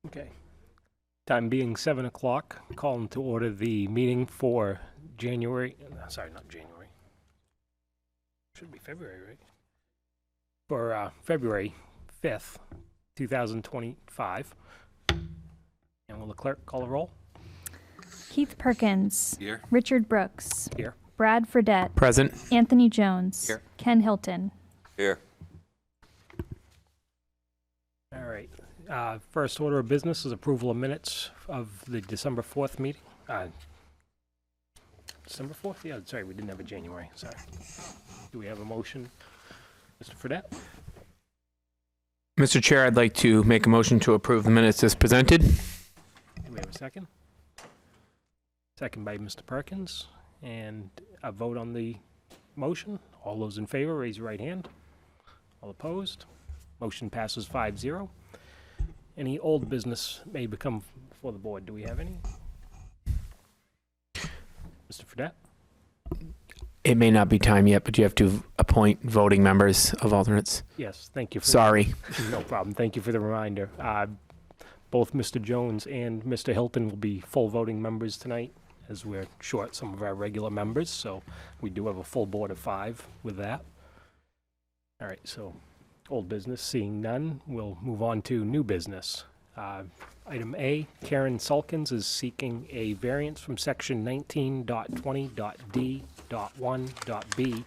Okay. Time being 7 o'clock, calling to order the meeting for not January. Should be February, right? For February 5th, 2025. And will the clerk call a roll? Keith Perkins. Here. Richard Brooks. Here. Brad Fredette. Present. Anthony Jones. Here. Ken Hilton. Here. All right. First order of business is approval of minutes of the December 4th meeting. December 4th? Yeah, sorry, we didn't have a January. Sorry. Do we have a motion? Mr. Fredette? Mr. Chair, I'd like to make a motion to approve the minutes as presented. Do we have a second? Second by Mr. Perkins. And a vote on the motion. All those in favor, raise your right hand. All opposed? Motion passes 5-0. Any old business may become before the board. Do we have any? Mr. Fredette? It may not be time yet, but you have to appoint voting members of alternates. Yes, thank you. Sorry. No problem. Thank you for the reminder. Both Mr. Jones and Mr. Hilton will be full voting members tonight, as we're short some of our regular members, so we do have a full board of 5 with that. All right, so old business, seeing none, we'll move on to new business. Item A, Karen Sulkins is seeking a variance from section 19.20.d.1.b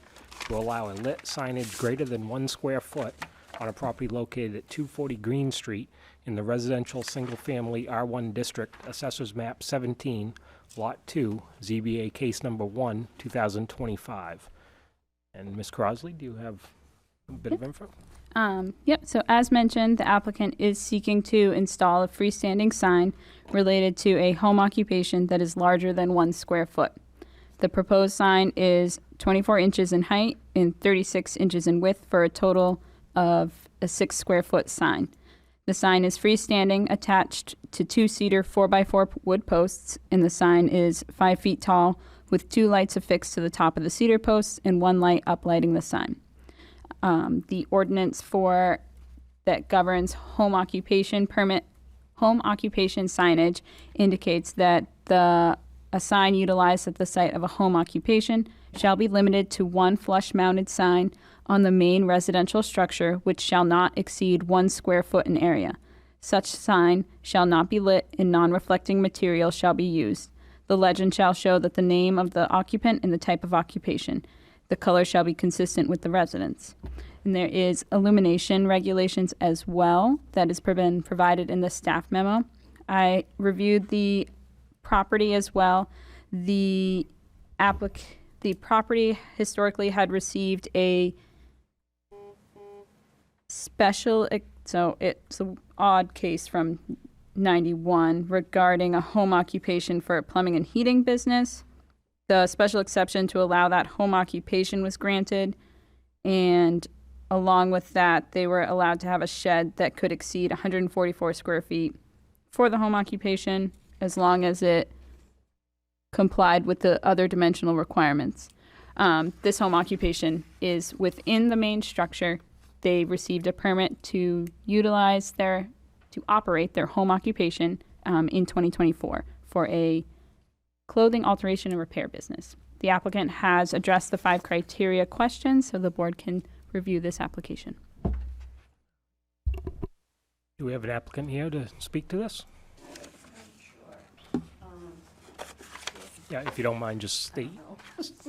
to allow a lit signage greater than 1 square foot on a property located at 240 Green Street in the residential single-family R1 district, Assessors Map 17, Lot 2, ZBA Case Number 1, 2025. And Ms. Crosley, do you have a bit of info? Yep, so as mentioned, the applicant is seeking to install a freestanding sign related to a home occupation that is larger than 1 square foot. The proposed sign is 24 inches in height and 36 inches in width for a total of a 6 square foot sign. The sign is freestanding, attached to 2 cedar 4x4 wood posts, and the sign is 5 feet tall with 2 lights affixed to the top of the cedar posts and 1 light uplighting the sign. The ordinance that governs home occupation signage indicates that a sign utilized at the site of a home occupation shall be limited to 1 flush-mounted sign on the main residential structure, which shall not exceed 1 square foot in area. Such sign shall not be lit, and non-reflecting material shall be used. The legend shall show that the name of the occupant and the type of occupation. The color shall be consistent with the residence. And there is illumination regulations as well that has been provided in the staff memo. I reviewed the property as well. The property historically had received a special, so it's an odd case from 91 regarding a home occupation for a plumbing and heating business. The special exception to allow that home occupation was granted, and along with that, they were allowed to have a shed that could exceed 144 square feet for the home occupation, as long as it complied with the other dimensional requirements. This home occupation is within the main structure. They received a permit to operate their home occupation in 2024 for a clothing alteration and repair business. The applicant has addressed the 5 criteria questions, so the board can review this application. Do we have an applicant here to speak to this? Yeah, if you don't mind, just state.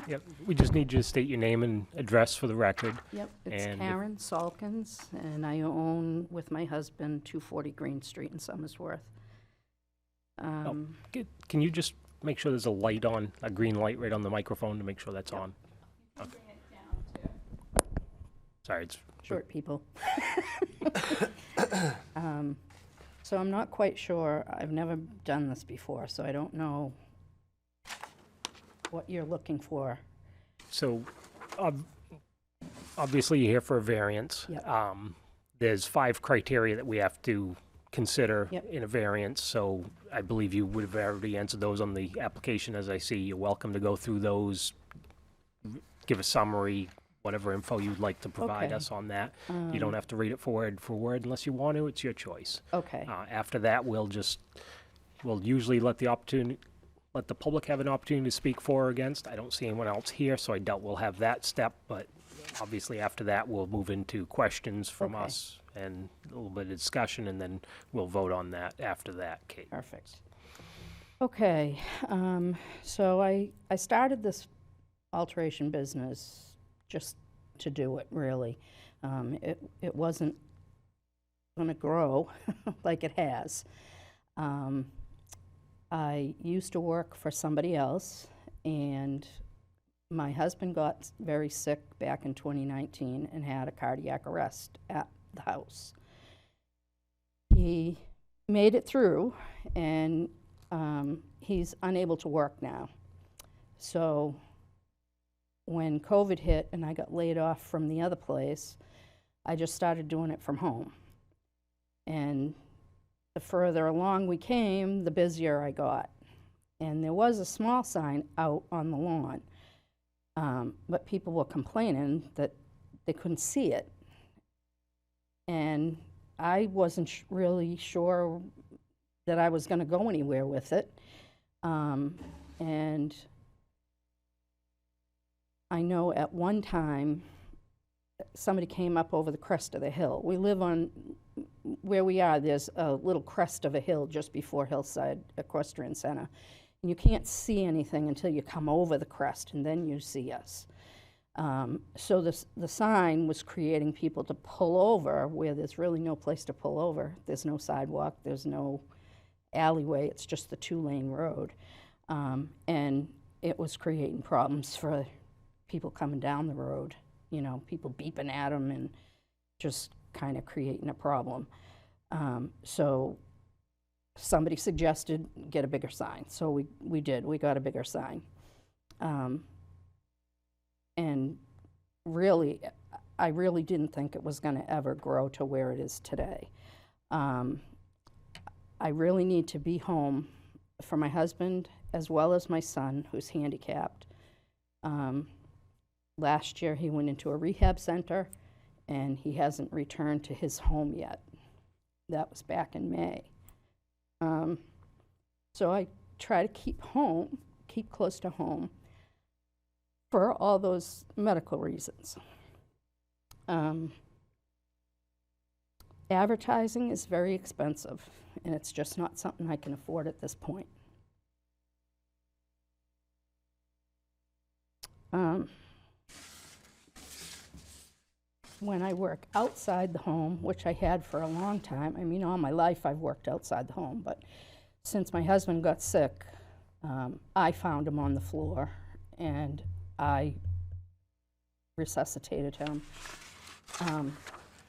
Yep, we just need you to state your name and address for the record. Yep, it's And Karen Salkins, and I own, with my husband, 240 Green Street in Somersworth. Can you just make sure there's a light on, a green light right on the microphone to make sure that's on? Okay. Sorry, it's Short people. So I'm not quite sure. I've never done this before, so I don't know what you're looking for. So, obviously, you're here for a variance. Yep. There's 5 criteria that we have to consider Yep. in a variance, so I believe you would have already answered those on the application. As I see, you're welcome to go through those, give a summary, whatever info you'd like to provide Okay. us on that. You don't have to read it for word unless you want to. It's your choice. Okay, After that, we'll usually let the public have an opportunity to speak for or against. I don't see anyone else here, so I doubt we'll have that step, but obviously after that, we'll move into questions from Okay. us and a little bit of discussion, and then we'll vote on that after that, Kate. perfect. Okay, so I started this alteration business just to do it, really. It wasn't gonna grow like it has. I used to work for somebody else, and my husband got very sick back in 2019 and had a cardiac arrest at the house. He made it through, and he's unable to work now. So when COVID hit and I got laid off from the other place, I just started doing it from home. And the further along we came, the busier I got. And there was a small sign out on the lawn, but people were complaining that they couldn't see it. And I wasn't really sure that I was going to go anywhere with it. And I know at one time somebody came up over the crest of the hill. We live on, where we are, there's a little crest of a hill just before Hillside Equestrian Center. And you can't see anything until you come over the crest, and then you see us. So the sign was creating people to pull over where there's really no place to pull over. There's no sidewalk, there's no alleyway, it's just the two-lane road. And it was creating problems for people coming down the road, you know, people beeping at them and just kind of creating a problem. So somebody suggested get a bigger sign. So we did, we got a bigger sign. And really, I really didn't think it was going to ever grow to where it is today. I really need to be home for my husband as well as my son, who's handicapped. Last year, he went into a rehab center, and he hasn't returned to his home yet. That was back in May. So I try to keep close to home for all those medical reasons. Advertising is very expensive, and it's just not something I can afford at this point. When I work outside the home, which I had for a long time, I mean, all my life I've worked outside the home, but since my husband got sick, I found him on the floor, and I resuscitated him.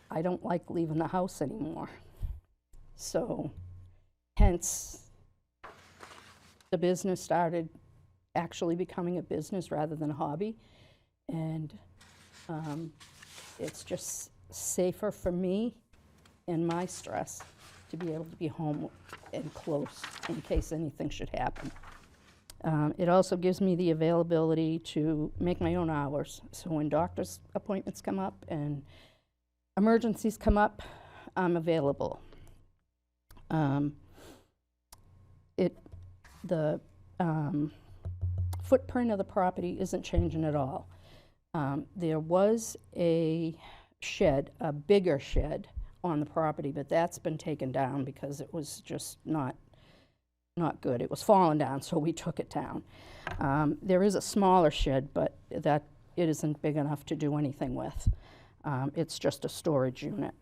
I don't like leaving the house anymore. So, hence, the business started actually becoming a business rather than a hobby. And it's just safer for me and my stress to be able to be home and close in case anything should happen. It also gives me the availability to make my own hours. So when doctor's appointments come up and emergencies come up, I'm available. The footprint of the property isn't changing at all. There was a shed, a bigger shed on the property, but that's been taken down because it was just not good. It was falling down, so we took it down. There is a smaller shed, but that it isn't big enough to do anything with. It's just a storage unit.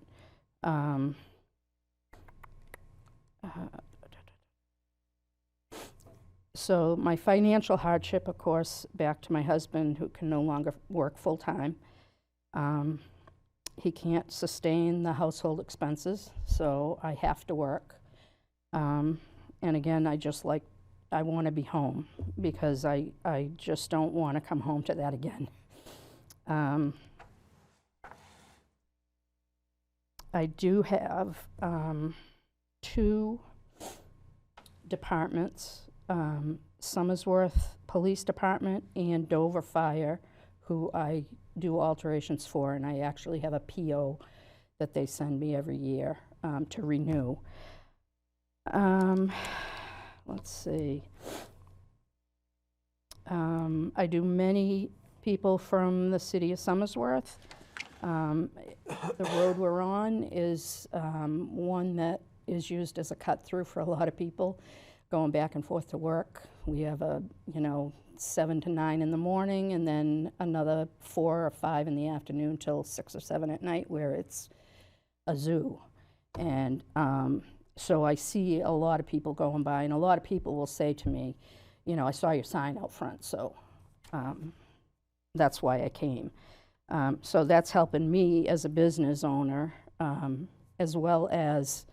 So my financial hardship, of course, back to my husband, who can no longer work full-time. He can't sustain the household expenses, so I have to work. And again, I want to be home because I just don't want to come home to that again. I do have 2 departments, Somersworth Police Department and Dover Fire, who I do alterations for, and I actually have a PO that they send me every year to renew. Let's see. I do many people from the city of Somersworth. The road we're on is one that is used as a cut-through for a lot of people going back and forth to work. We have 7 to 9 in the morning, and then another 4 or 5 in the afternoon till 6 or 7 at night, where it's a zoo. And so I see a lot of people going by, and a lot of people will say to me, I saw your sign out front, so that's why I came. So that's helping me as a business owner, as well as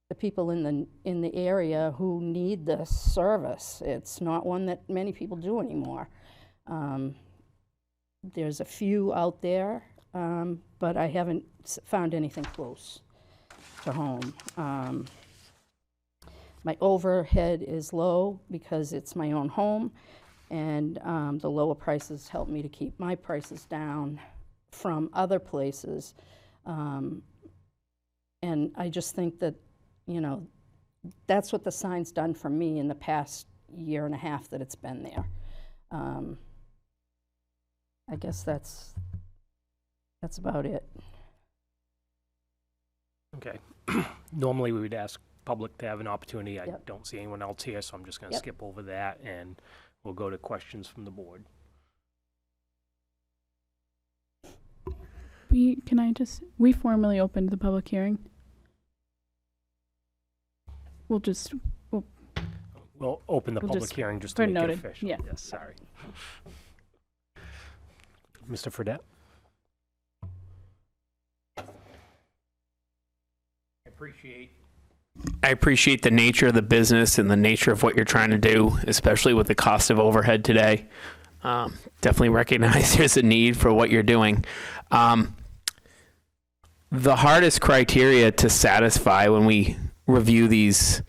the people in the area who need this service. It's not one that many people do anymore. There's a few out there, but I haven't found anything close to home. My overhead is low because it's my own home, and the lower prices help me to keep my prices down from other places. And I just think that, that's what the sign's done for me in the past year and a half that it's been there. I guess that's about it. Okay. Normally, we would ask public to have an opportunity. I Yep. don't see anyone else here, so I'm just going to Yep. skip over that, and we'll go to questions from the board. We formally opened the public hearing. We'll open the We'll public just- hearing just for to make noted, it official. yeah. Yes, sorry. Mr. Fredette? I appreciate the nature of the business and the nature of what you're trying to do, especially with the cost of overhead today. Definitely recognize there's a need for what you're doing. The hardest criteria to satisfy when we review these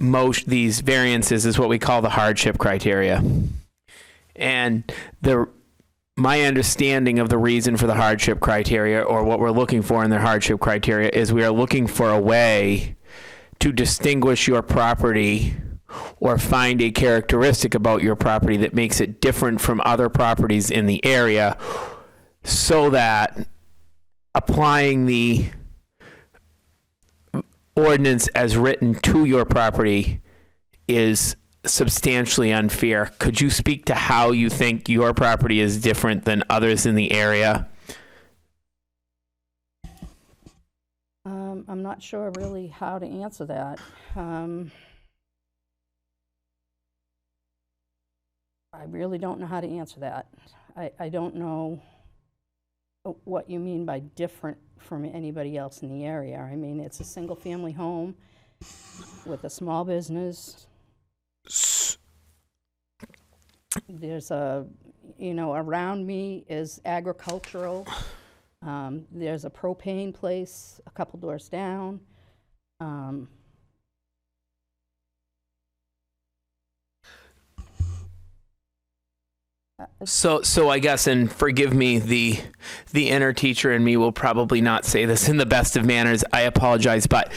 variances is what we call the hardship criteria. And my understanding of the reason for the hardship criteria, or what we're looking for in the hardship criteria, is we are looking for a way to distinguish your property or find a characteristic about your property that makes it different from other properties in the area, so that applying the ordinance as written to your property is substantially unfair. Could you speak to how you think your property is different than others in the area? I'm not sure really how to answer that. I really don't know how to answer that. I don't know what you mean by different from anybody else in the area. I mean, it's a single-family home with a small business. There's around me is agricultural. There's a propane place a couple doors down. So I guess, and forgive me, the inner teacher in me will probably not say this in the best of manners. I apologize, but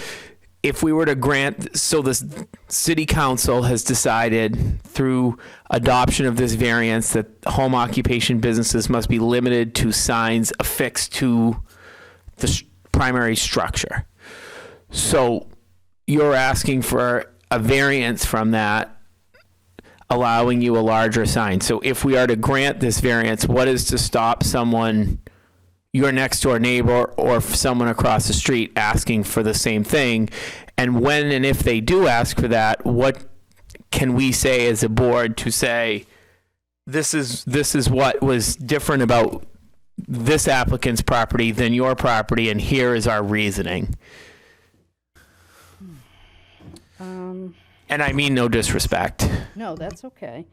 if we were to grant, so the city council has decided through adoption of this variance that home occupation businesses must be limited to signs affixed to the primary structure. So you're asking for a variance from that, allowing you a larger sign. So if we are to grant this variance, what is to stop someone, your next door neighbor or someone across the street, asking for the same thing? And when and if they do ask for that, what can we say as a board to say, this is what was different about this applicant's property than your property, and here is our reasoning? And I mean no disrespect. No, that's okay.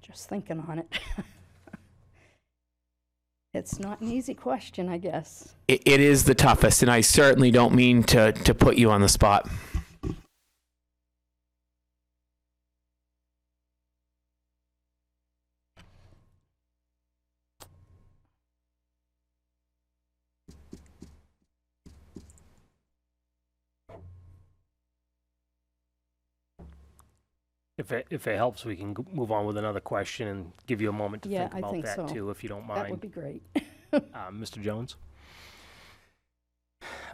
Just thinking on it. It's not an easy question, I guess. It is the toughest, and I certainly don't mean to put you on the spot. If it helps, we can move on with another question and give you a moment to Yeah, think I about think that so. too, if you don't That would mind. be great. Mr. Jones?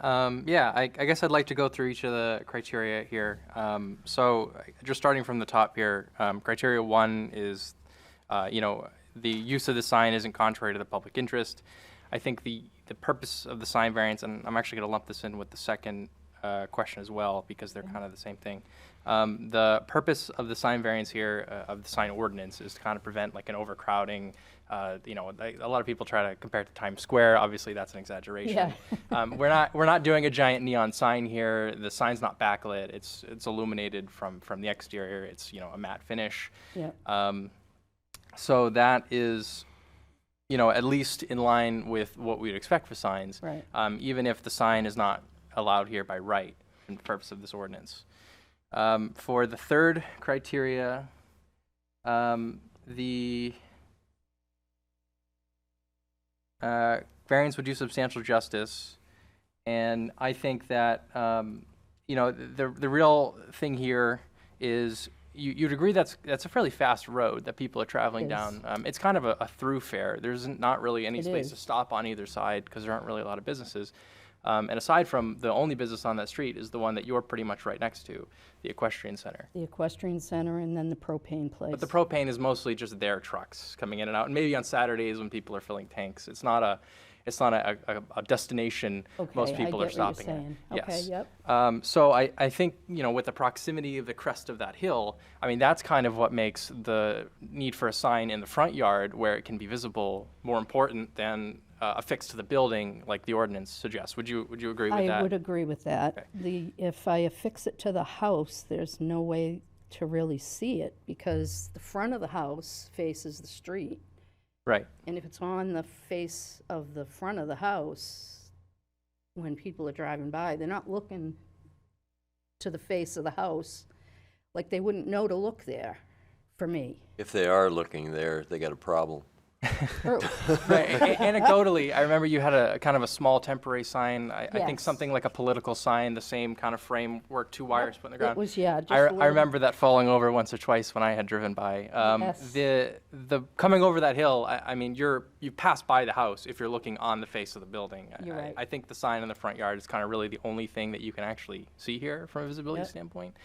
Yeah, I guess I'd like to go through each of the criteria here. So just starting from the top here, criteria 1 is, the use of the sign isn't contrary to the public interest. I think the purpose of the sign variance, and I'm actually going to lump this in with the second question as well, because they're kind of the same thing. The purpose of the sign variance here, of the sign ordinance, is to kind of prevent like an overcrowding. A lot of people try to compare it to Times Square. Obviously, that's an exaggeration. Yeah. We're not doing a giant neon sign here. The sign's not backlit. It's illuminated from the exterior. It's a matte finish. Yeah. So that is, at least in line with what we'd expect for signs. Right. Even if the sign is not allowed here by right in the purpose of this ordinance. For the third criteria, the variance would do substantial justice, and I think that the real thing here is you'd agree that's a fairly fast road that people are traveling It is. down. It's kind of a thoroughfare. There's not really any It space to is. stop on either side because there aren't really a lot of businesses. And aside from the only business on that street is the one that you're pretty much right next to, the equestrian center. The equestrian center and then the propane place. But the propane is mostly just their trucks coming in and out, and maybe on Saturdays when people are filling tanks. It's not a destination most Okay, I people are get what you're stopping at. saying. Okay, Yes. yep. So I think, with the proximity of the crest of that hill, I mean, that's kind of what makes the need for a sign in the front yard where it can be visible more important than affixed to the building like the ordinance suggests. Would you agree with that? I would agree with that. Okay. If I affix it to the house, there's no way to really see it because the front of the house faces the street. Right. And if it's on the face of the front of the house, when people are driving by, they're not looking to the face of the house. Like they wouldn't know to look there, for me. If they are looking there, they got a problem. True. Right. Anecdotally, I remember you had a kind of a small temporary sign. I think Yes. something like a political sign, the same kind of framework, 2 wires put in the It ground. was, yeah, just I a little- remember that falling over once or twice when I had driven by. Yes. The coming over that hill, I mean, you pass by the house if you're looking on the face of the building. You're right. I think the sign in the front yard is kind of really the only thing that you can actually see here from a visibility Yep. standpoint.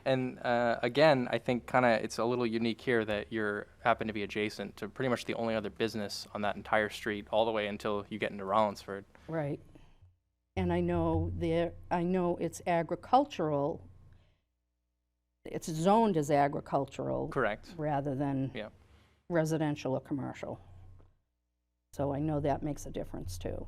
And again, I think kind of it's a little unique here that you're happen to be adjacent to pretty much the only other business on that entire street, all the way until you get into Rollinsford. Right. And I know it's agricultural. It's zoned as agricultural. Correct. Rather than Yeah. residential or commercial. So I know that makes a difference too.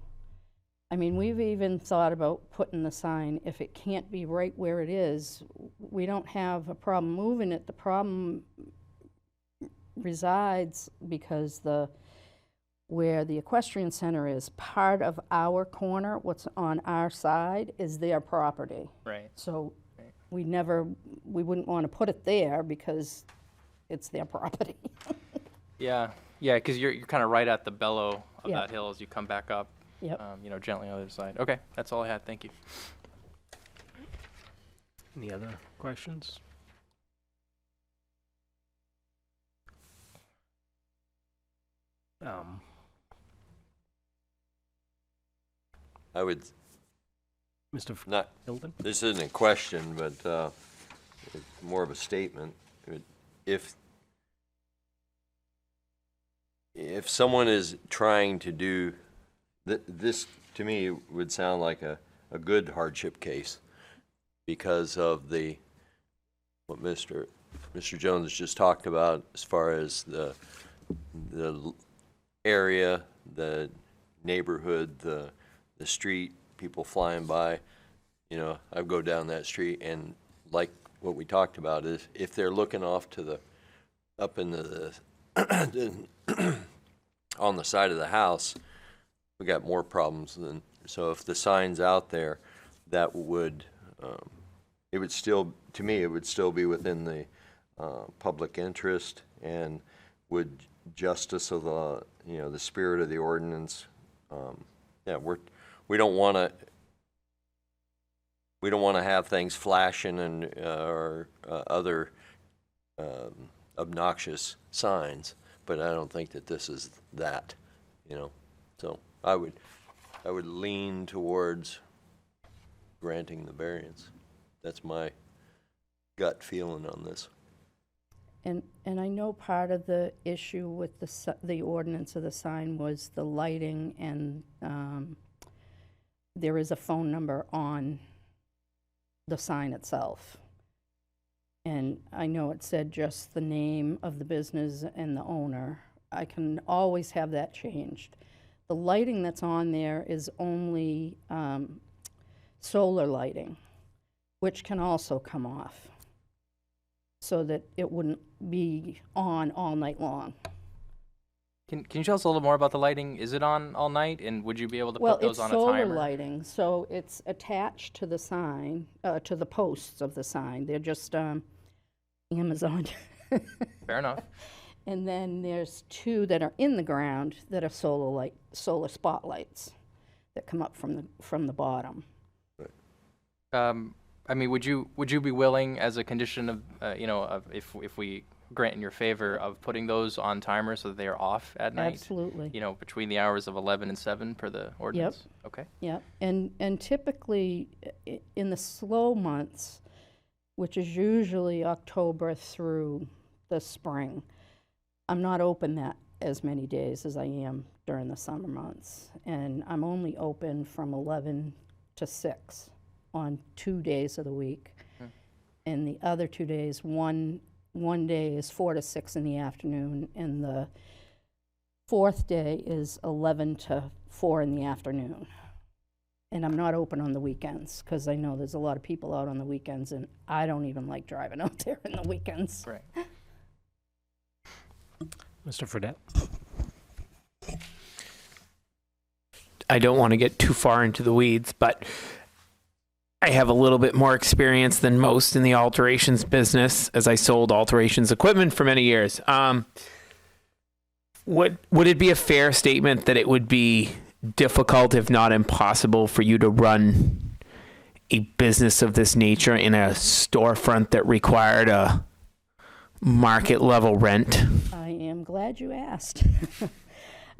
I mean, we've even thought about putting the sign, if it can't be right where it is, we don't have a problem moving it. The problem resides because where the equestrian center is, part of our corner, what's on our side, is their property. Right. So we wouldn't want to put it there because it's their property. Yeah. Yeah, because you're kind of right at the bellow of Yeah. that hill as you come back up. Yep. Gently on the other side. Okay, that's all I had. Thank you. Any other questions? I would Mr. not, Hilton? this isn't a question, but it's more of a statement. If someone is trying to do, this to me would sound like a good hardship case because of what Mr. Jones just talked about as far as the area, the neighborhood, the street, people flying by. I go down that street and like what we talked about is if they're looking off to up into the on the side of the house, we got more problems than, so if the sign's out there, that would, it would still, to me, it would still be within the public interest and would justice of the, the spirit of the ordinance. Yeah, we don't want to have things flashing and or other obnoxious signs, but I don't think that this is that, So I would lean towards granting the variance. That's my gut feeling on this. And I know part of the issue with the ordinance of the sign was the lighting, and there is a phone number on the sign itself. And I know it said just the name of the business and the owner. I can always have that changed. The lighting that's on there is only solar lighting, which can also come off, so that it wouldn't be on all night long. Can you tell us a little more about the lighting? Is it on all night, and would you be able to put those on a Well, it's timer? solar lighting, so it's attached to the sign, to the posts of the sign. They're just Amazon. Fair enough. And then there's two that are in the ground that are solar spotlights that come up from the bottom. I mean, would you be willing, as a condition of, of if we grant in your favor, of putting those on timers so that they are off at night? Absolutely. Between the hours of 11 and 7 per the ordinance? Yep. Okay. Yeah, and typically in the slow months, which is usually October through the spring, I'm not open that as many days as I am during the summer months. And I'm only open from 11 to 6 on 2 days of the week. And the other 2 days, one day is 4 to 6 in the afternoon, and the fourth day is 11 to 4 in the afternoon. And I'm not open on the weekends, because I know there's a lot of people out on the weekends, and I don't even like driving out there in the weekends. Right. Mr. Fredette? I don't want to get too far into the weeds, but I have a little bit more experience than most in the alterations business, as I sold alterations equipment for many years. Would it be a fair statement that it would be difficult, if not impossible, for you to run a business of this nature in a storefront that required a market level rent? I am glad you asked.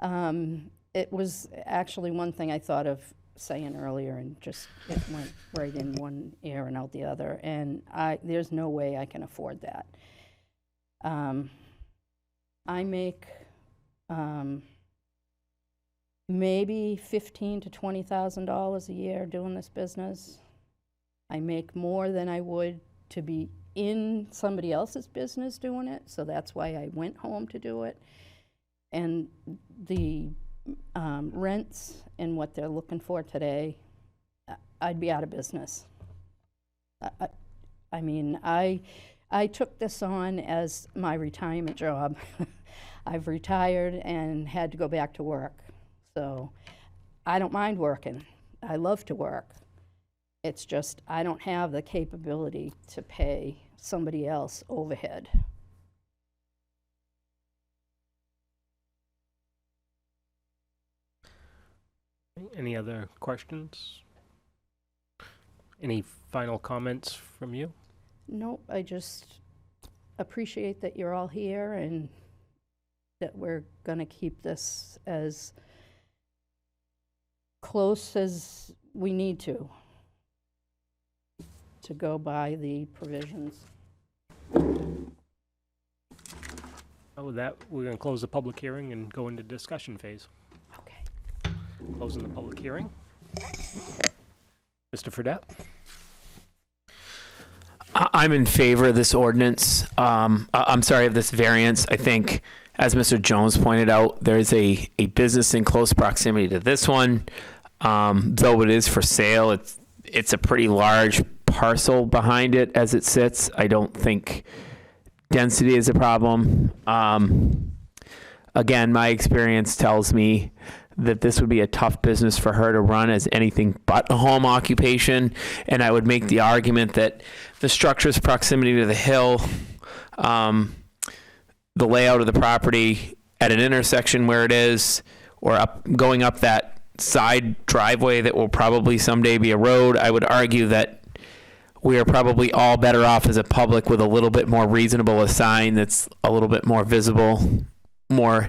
It was actually one thing I thought of saying earlier, and just it went right in one ear and out the other, and there's no way I can afford that. I make maybe $15,000 to $20,000 a year doing this business. I make more than I would to be in somebody else's business doing it, so that's why I went home to do it. And the rents and what they're looking for today, I'd be out of business. I mean, I took this on as my retirement job. I've retired and had to go back to work. So I don't mind working. I love to work. It's just I don't have the capability to pay somebody else overhead. Any other questions? Any final comments from you? Nope, I just appreciate that you're all here and that we're going to keep this as close as we need to go by the provisions. With that, we're going to close the public hearing and go into discussion phase. Okay. Closing the public hearing. Mr. Fredette? I'm in favor of this ordinance. I'm sorry, of this variance. I think, as Mr. Jones pointed out, there's a business in close proximity to this one. Though it is for sale, it's a pretty large parcel behind it as it sits. I don't think density is a problem. Again, my experience tells me that this would be a tough business for her to run as anything but a home occupation. And I would make the argument that the structure's proximity to the hill, the layout of the property at an intersection where it is, or going up that side driveway that will probably someday be a road, I would argue that we are probably all better off as a public with a little bit more reasonable a sign that's a little bit more visible, more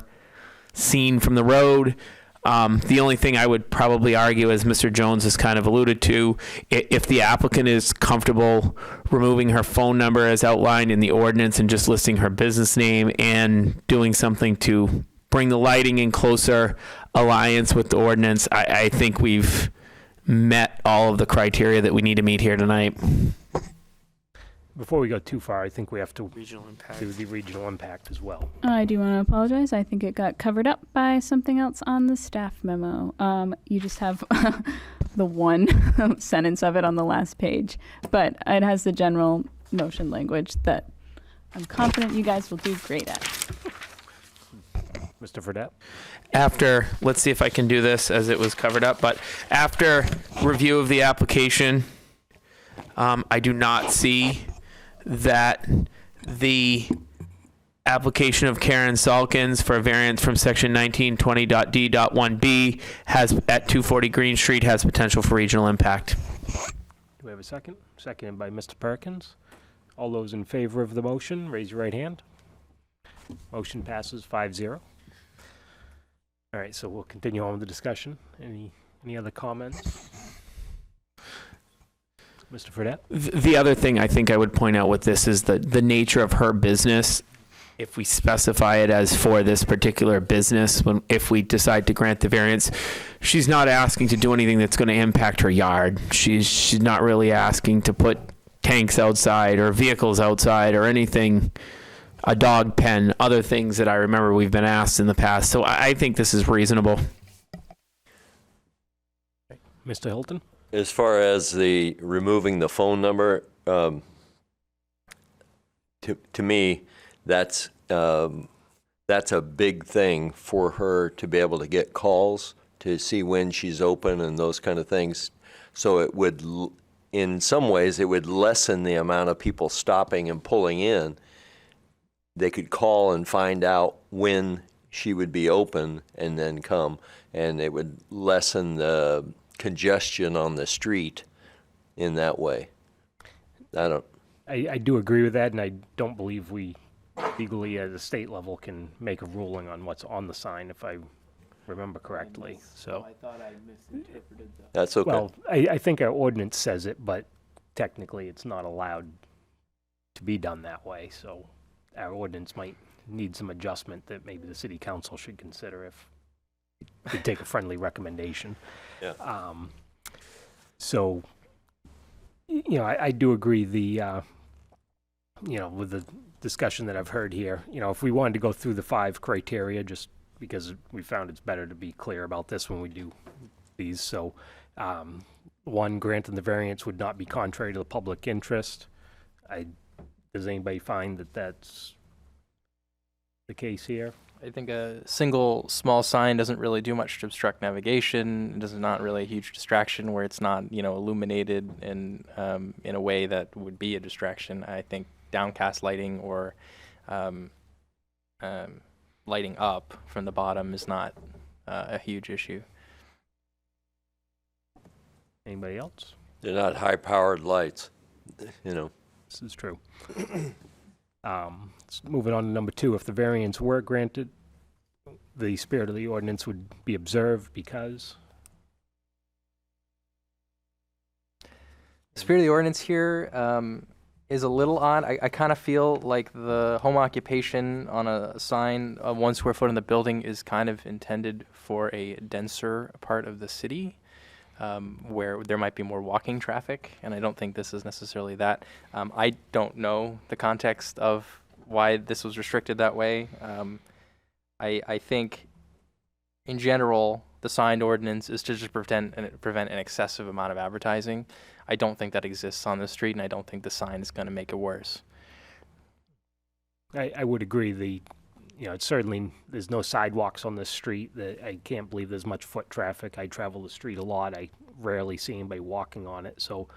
seen from the road. The only thing I would probably argue, as Mr. Jones has kind of alluded to, if the applicant is comfortable removing her phone number as outlined in the ordinance and just listing her business name and doing something to bring the lighting in closer alliance with the ordinance, I think we've met all of the criteria that we need to meet here tonight. Before we go too far, I think we have to Regional impact. do the regional impact as well. I do want to apologize. I think it got covered up by something else on the staff memo. You just have the one sentence of it on the last page, but it has the general motion language that I'm confident you guys will do great at. Mr. Fredette? After, let's see if I can do this as it was covered up, but after review of the application, I do not see that the application of Karen Salkins for a variance from section 1920.d.1b has, at 240 Green Street, has potential for regional impact. Do we have a second? Seconded by Mr. Perkins. All those in favor of the motion, raise your right hand. Motion passes 5-0. All right, so we'll continue on with the discussion. Any other comments? Mr. Fredette? The other thing I think I would point out with this is the nature of her business. If we specify it as for this particular business, if we decide to grant the variance, she's not asking to do anything that's going to impact her yard. She's not really asking to put tanks outside or vehicles outside or anything, a dog pen, other things that I remember we've been asked in the past. So I think this is reasonable. Mr. Hilton? As far as the removing the phone number, to me, that's a big thing for her to be able to get calls, to see when she's open and those kind of things. So it would, in some ways, it would lessen the amount of people stopping and pulling in. They could call and find out when she would be open and then come, and it would lessen the congestion on the street in that way. I do agree with that, and I don't believe we legally at the state level can make a ruling on what's on the sign, if I remember correctly. So, I thought I misinterpreted that. That's okay. well, I think our ordinance says it, but technically it's not allowed to be done that way. So our ordinance might need some adjustment that maybe the city council should consider if we take a friendly recommendation. Yeah. So, I do agree with the discussion that I've heard here, if we wanted to go through the 5 criteria, just because we found it's better to be clear about this when we do these. So, 1, granting the variance would not be contrary to the public interest. Does anybody find that that's the case here? I think a single small sign doesn't really do much to obstruct navigation. It is not really a huge distraction where it's not, illuminated in a way that would be a distraction. I think downcast lighting or lighting up from the bottom is not a huge issue. Anybody else? They're not high-powered lights, This is true. Moving on to number 2, if the variance were granted, the spirit of the ordinance would be observed because? The spirit of the ordinance here is a little odd. I kind of feel like the home occupation on a sign of 1 square foot in the building is kind of intended for a denser part of the city. Where there might be more walking traffic, and I don't think this is necessarily that. I don't know the context of why this was restricted that way. I think, in general, the signed ordinance is to just prevent an excessive amount of advertising. I don't think that exists on the street, and I don't think the sign is going to make it worse. I would agree. it's certainly, there's no sidewalks on this street. I can't believe there's much foot traffic. I travel the street a lot. I rarely see anybody walking on it. So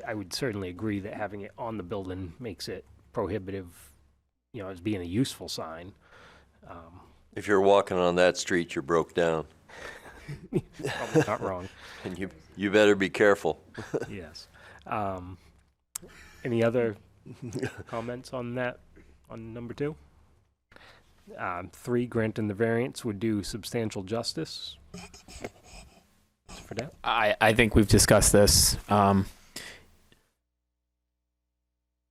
I would certainly agree that having it on the building makes it prohibitive, as being a useful sign. If you're walking on that street, you're broke down, Probably not wrong. and you better be careful. Yes. Any other comments on that, on number 2? 3, granting the variance would do substantial justice. For that. I think we've discussed this.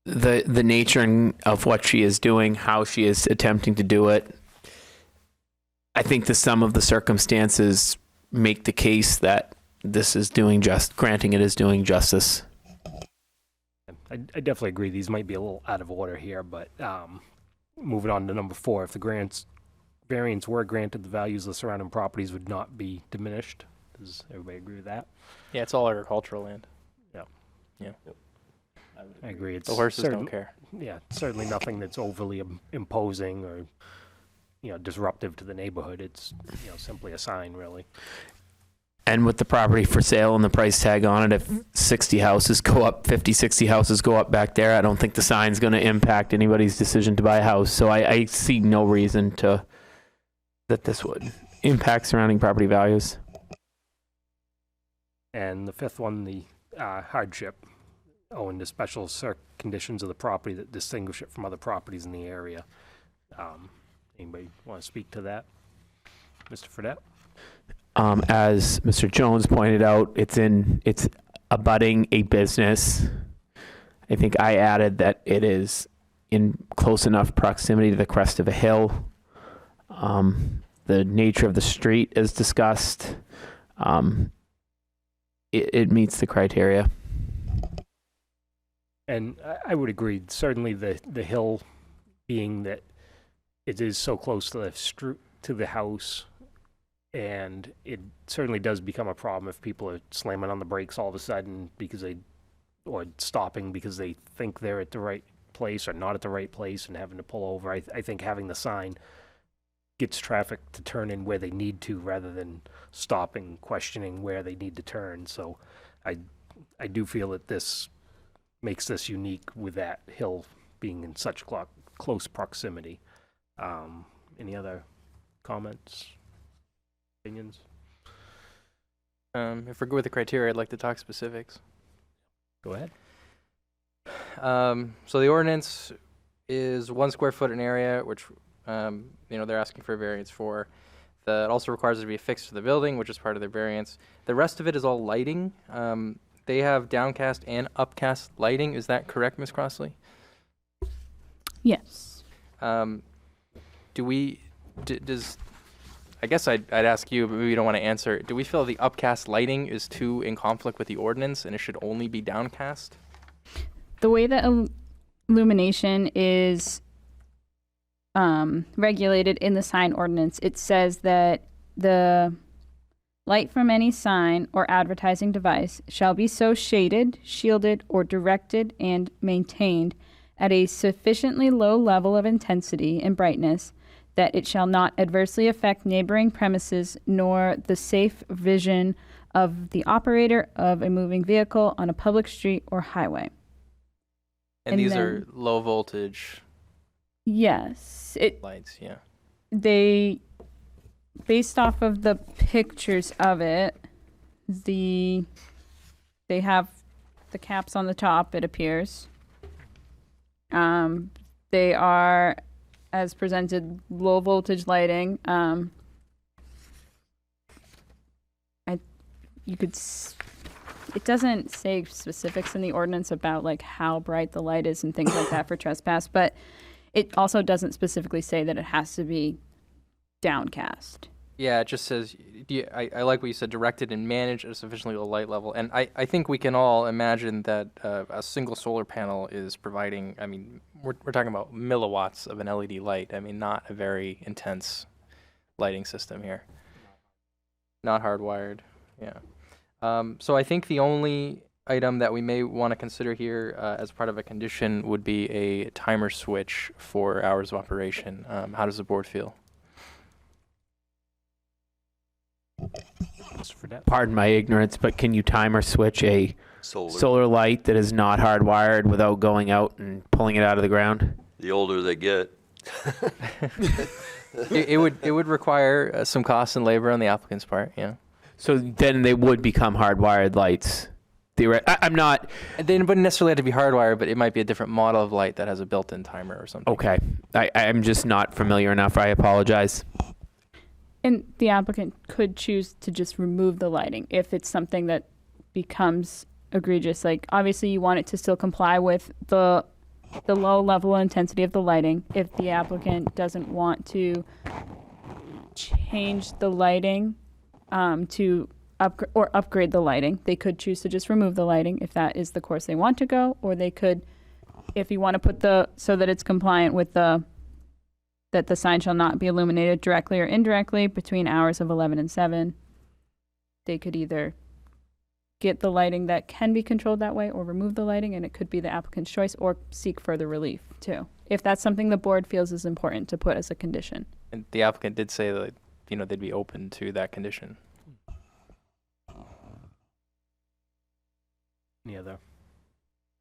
The nature of what she is doing, how she is attempting to do it. I think the sum of the circumstances make the case that this is granting it is doing justice. I definitely agree. These might be a little out of order here, but moving on to number 4, if the variance were granted, the values of the surrounding properties would not be diminished. Does everybody agree with that? Yeah, it's all agricultural land. I agree. It's The horses certain- don't care. Yeah, certainly nothing that's overly imposing or, disruptive to the neighborhood. It's, simply a sign, really. And with the property for sale and the price tag on it, if 60 houses go up, 50, 60 houses go up back there, I don't think the sign's going to impact anybody's decision to buy a house. So I see no reason that this would impact surrounding property values. And the 5th one, the hardship, owing to special conditions of the property that distinguish it from other properties in the area. Anybody want to speak to that? Mr. Fredette? As Mr. Jones pointed out, it's abutting a business. I think I added that it is in close enough proximity to the crest of a hill. The nature of the street is discussed. It meets the criteria. And I would agree, certainly the hill being that it is so close to the house, and it certainly does become a problem if people are slamming on the brakes all of a sudden or stopping because they think they're at the right place or not at the right place and having to pull over. I think having the sign gets traffic to turn in where they need to rather than stopping, questioning where they need to turn. So I do feel that this makes this unique with that hill being in such close proximity. Any other comments, opinions? If we're good with the criteria, I'd like to talk specifics. Go ahead. So the ordinance is 1 square foot in area, which they're asking for a variance for. It also requires it to be affixed to the building, which is part of their variance. The rest of it is all lighting. They have downcast and upcast lighting. Is that correct, Ms. Crossley? Yes. I guess I'd ask you, but maybe you don't want to answer. Do we feel the upcast lighting is too in conflict with the ordinance and it should only be downcast? The way that illumination is regulated in the sign ordinance, it says that the light from any sign or advertising device shall be so shaded, shielded, or directed and maintained at a sufficiently low level of intensity and brightness that it shall not adversely affect neighboring premises nor the safe vision of the operator of a moving vehicle on a public street or highway. And these are then- low voltage Yes, lights, yeah. they, based off of the pictures of it, they have the caps on the top, it appears. They are, as presented, low voltage lighting. It doesn't say specifics in the ordinance about like how bright the light is and things like that for trespass, but it also doesn't specifically say that it has to be downcast. Yeah, it just says, I like what you said, directed and managed at a sufficiently low light level. And I think we can all imagine that a single solar panel is providing, we're talking about milliwatts of an LED light. Not a very intense lighting system here. Not hardwired, yeah. So I think the only item that we may want to consider here as part of a condition would be a timer switch for hours of operation. How does the board feel? Mr. Fredette? Pardon my ignorance, but can you timer switch a Solar. solar light that is not hardwired without going out and pulling it out of the ground? The older they get. It would require some cost and labor on the applicant's part. Yeah. So then they would become hardwired lights. I'm not, They wouldn't necessarily have to be hardwired, but it might be a different model of light that has a built-in timer or something. okay. I'm just not familiar enough. I apologize. And the applicant could choose to just remove the lighting if it's something that becomes egregious. Like, obviously, you want it to still comply with the low level intensity of the lighting. If the applicant doesn't want to change the lighting to upgrade the lighting, they could choose to just remove the lighting if that is the course they want to go. Or they could, if you want to put so that it's compliant with that the sign shall not be illuminated directly or indirectly between hours of 11 and 7. They could either get the lighting that can be controlled that way or remove the lighting, and it could be the applicant's choice, or seek further relief too, if that's something the board feels is important to put as a condition. And the applicant did say that, they'd be open to that condition. Any other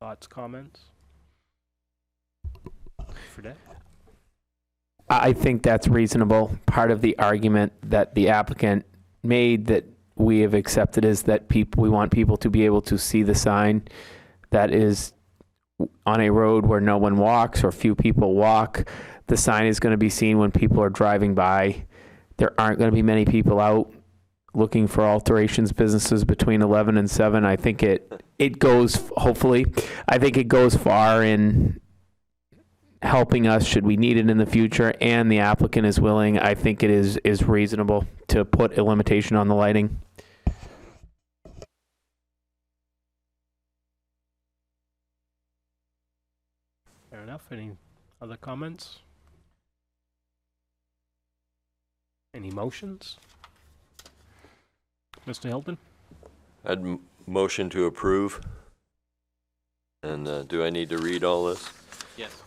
thoughts, comments? Fredette? I think that's reasonable. Part of the argument that the applicant made that we have accepted is that we want people to be able to see the sign that is on a road where no one walks or few people walk. The sign is going to be seen when people are driving by. There aren't going to be many people out looking for alterations businesses between 11 and 7. I think it goes, hopefully, I think it goes far in helping us should we need it in the future, and the applicant is willing. I think it is reasonable to put a limitation on the lighting. Fair enough. Any other comments? Any motions? Mr. Hilton? I'd motion to approve. And do I need to read all this? Yes.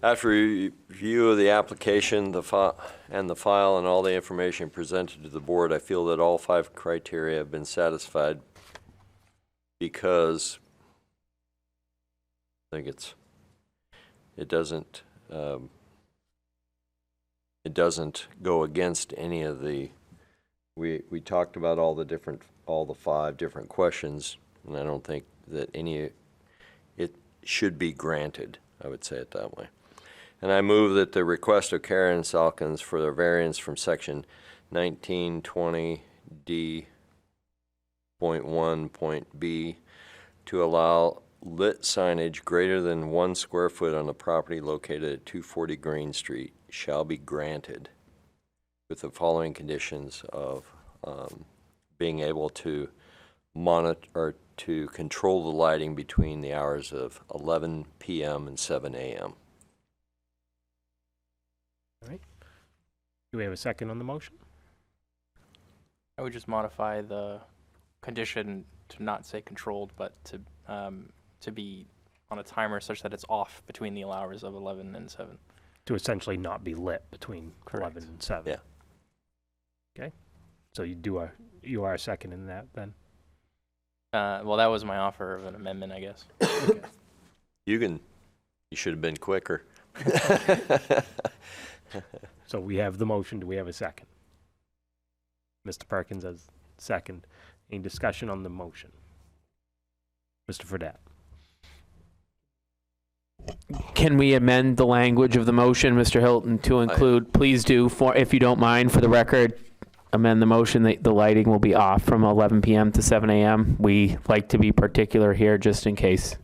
After review of the application, the file and all the information presented to the board, I feel that all 5 criteria have been satisfied because I think it doesn't go against any of the, we talked about all the 5 different questions, and I don't think that it should be granted. I would say it that way. And I move that the request of Karen Salkins for the variance from section 1920D.1.B to allow lit signage greater than 1 square foot on the property located at 240 Green Street shall be granted with the following conditions of being able to monitor or to control the lighting between the hours of 11 p.m. and 7 a.m. All right. Do we have a second on the motion? I would just modify the condition to not say controlled, but to be on a timer such that it's off between the hours of 11 and 7. To essentially not be lit between Correct. 11 and 7. Yeah. Okay. So you are seconding that then? Well, that was my offer of an amendment, I guess. Okay. You should have been quicker. So we have the motion. Do we have a second? Mr. Perkins as second. Any discussion on the motion? Mr. Fredette? Can we amend the language of the motion, Mr. Hilton, to include, please do, if you don't mind, for the record, amend the motion that the lighting will be off from 11 p.m. to 7 a.m. We like to be particular here just in case.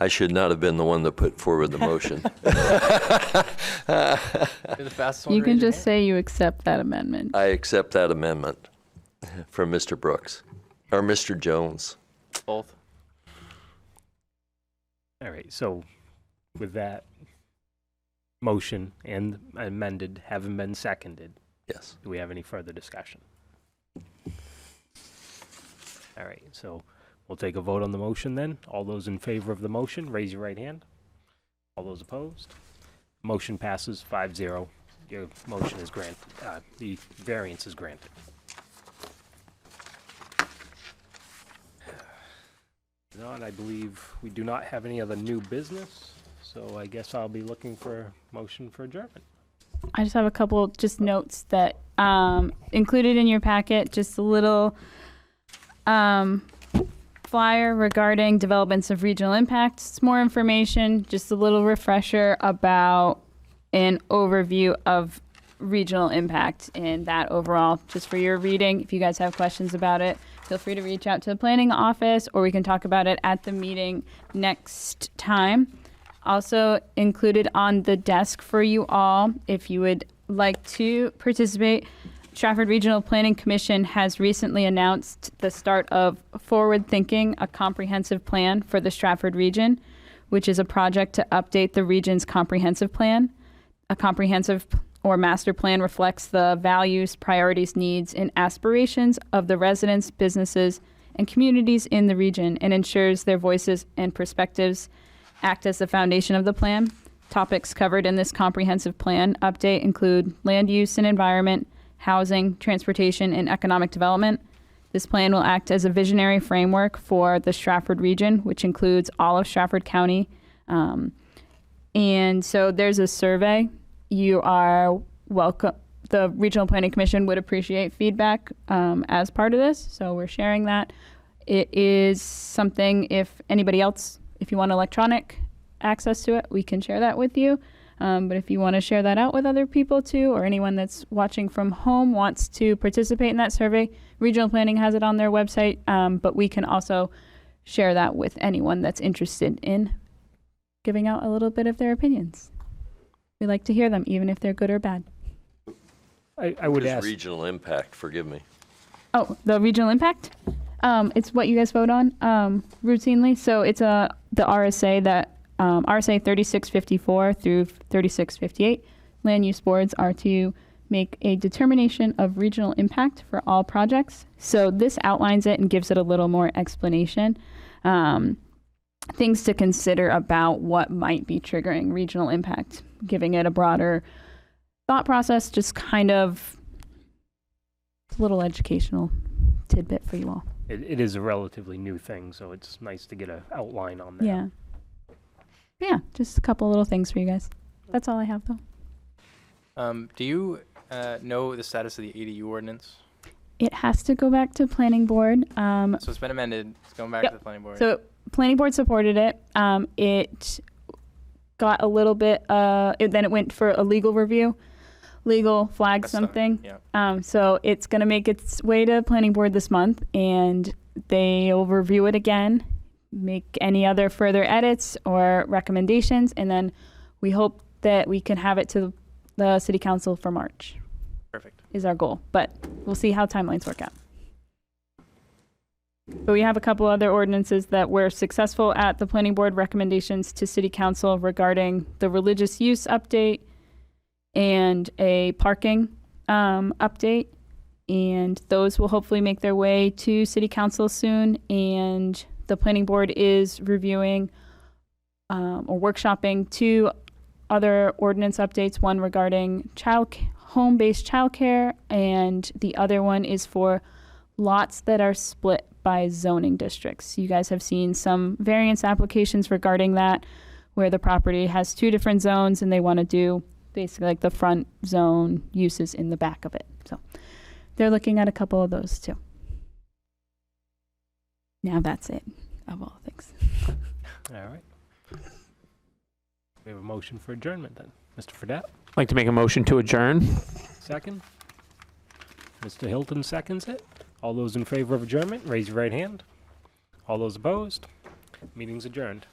I should not have been the one that put forward the motion. You're the fastest one You to can raise your just say you accept that amendment. I accept that amendment from Mr. Brooks, or Mr. Jones. hand. Both. All right. So with that motion and amended having been seconded, Yes. do we have any further discussion? All right, so we'll take a vote on the motion then. All those in favor of the motion, raise your right hand. All those opposed? Motion passes 5-0. Your motion is granted, the variance is granted. And I believe we do not have any other new business, so I guess I'll be looking for a motion for adjournment. I just have a couple just notes that included in your packet, just a little flyer regarding developments of regional impacts, more information, just a little refresher about an overview of regional impact and that overall, just for your reading. If you guys have questions about it, feel free to reach out to the planning office, or we can talk about it at the meeting next time. Also included on the desk for you all, if you would like to participate, Stratford Regional Planning Commission has recently announced the start of Forward Thinking, a comprehensive plan for the Stratford region, which is a project to update the region's comprehensive plan. A comprehensive or master plan reflects the values, priorities, needs, and aspirations of the residents, businesses, and communities in the region, and ensures their voices and perspectives act as the foundation of the plan. Topics covered in this comprehensive plan update include land use and environment, housing, transportation, and economic development. This plan will act as a visionary framework for the Stratford region, which includes all of Stratford County. And so there's a survey. You are welcome. The Regional Planning Commission would appreciate feedback as part of this, so we're sharing that. It is something, if anybody else, if you want electronic access to it, we can share that with you. But if you want to share that out with other people too, or anyone that's watching from home wants to participate in that survey, Regional Planning has it on their website, but we can also share that with anyone that's interested in giving out a little bit of their opinions. We like to hear them, even if they're good or bad. I would Just ask, regional impact, forgive me. Oh, the regional impact? It's what you guys vote on routinely. So it's the RSA that RSA 3654 through 3658. Land use boards are to make a determination of regional impact for all projects. So this outlines it and gives it a little more explanation. Things to consider about what might be triggering regional impact, giving it a broader thought process, just kind of a little educational tidbit for you all. it is a relatively new thing, so it's nice to get an outline on that. Yeah. Yeah, just a couple little things for you guys. That's all I have, though. Do you know the status of the ADU ordinance? It has to go back to planning board. So it's been amended. It's going back Yep. to the planning board. So planning board supported it. It got a little bit, then it went for a legal review. Legal flagged That's something. Yeah. So it's going to make its way to planning board this month, and they'll review it again, make any other further edits or recommendations, and then we hope that we can have it to the city council for March. Perfect. Is our goal, but we'll see how timelines work out. But we have a couple other ordinances that were successful at the planning board recommendations to city council regarding the religious use update and a parking update. And those will hopefully make their way to city council soon. And the planning board is reviewing or workshopping two other ordinance updates, one regarding home-based childcare, and the other one is for lots that are split by zoning districts. You guys have seen some variance applications regarding that, where the property has two different zones and they want to do basically like the front zone uses in the back of it. So they're looking at a couple of those too. Now that's it of all things. All right. We have a motion for adjournment then. Mr. Fredette, I'd like to make a motion to adjourn. second. Mr. Hilton seconds it. All those in favor of adjournment, raise your right hand. All those opposed, meeting's adjourned.